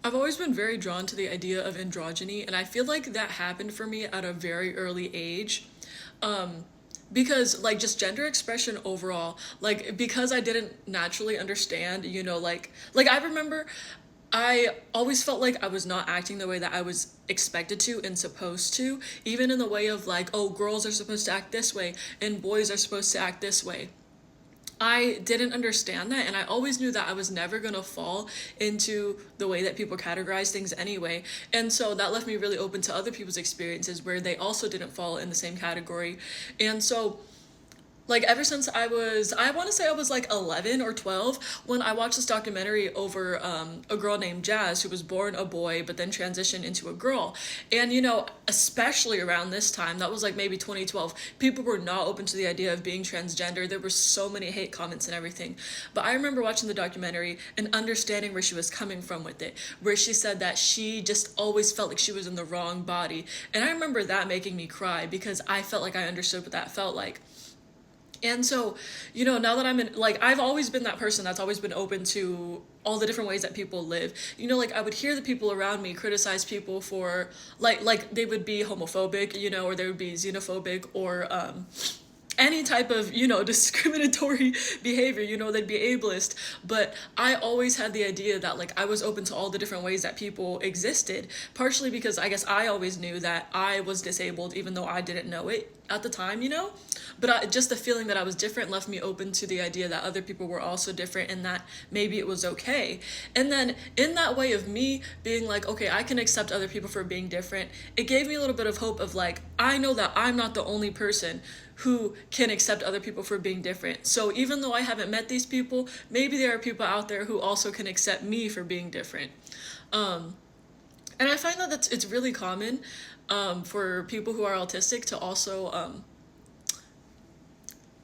I've always been very drawn to the idea of androgyny, and I feel like that happened for me at a very early age. Um, because like just gender expression overall, like because I didn't naturally understand, like I remember I always felt like I was not acting the way that I was expected to and supposed to, even in the way of like, oh, girls are supposed to act this way and boys are supposed to act this way. I didn't understand that, and I always knew that I was never gonna fall into the way that people categorize things anyway. And so that left me really open to other people's experiences where they also didn't fall in the same category. And so like ever since I want to say I was like 11 or 12 when I watched this documentary over a girl named Jazz who was born a boy but then transitioned into a girl. And especially around this time, that was like maybe 2012, people were not open to the idea of being transgender. There were so many hate comments and everything. But I remember watching the documentary and understanding where she was coming from with it, where she said that she just always felt like she was in the wrong body. And I remember that making me cry because I felt like I understood what that felt like. And so, now that I'm in, like, I've always been that person that's always been open to all the different ways that people live. Like, I would hear the people around me criticize people for, like they would be homophobic, or they would be xenophobic or, any type of discriminatory behavior, they'd be ableist. But I always had the idea that like I was open to all the different ways that people existed, partially because I guess I always knew that I was disabled even though I didn't know it at the time, but just the feeling that I was different left me open to the idea that other people were also different and that maybe it was okay. And then in that way of me being like, okay, I can accept other people for being different, it gave me a little bit of hope of like, I know that I'm not the only person who can accept other people for being different. So even though I haven't met these people, maybe there are people out there who also can accept me for being different. And I find that it's really common for people who are autistic to also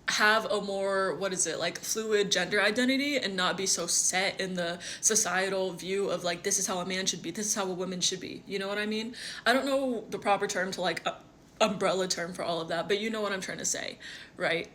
have a more, what is it, like fluid gender identity and not be so set in the societal view of like, this is how a man should be, this is how a woman should be. You know what I mean? I don't know the proper term to like umbrella term for all of that, but you know what I'm trying to say, right?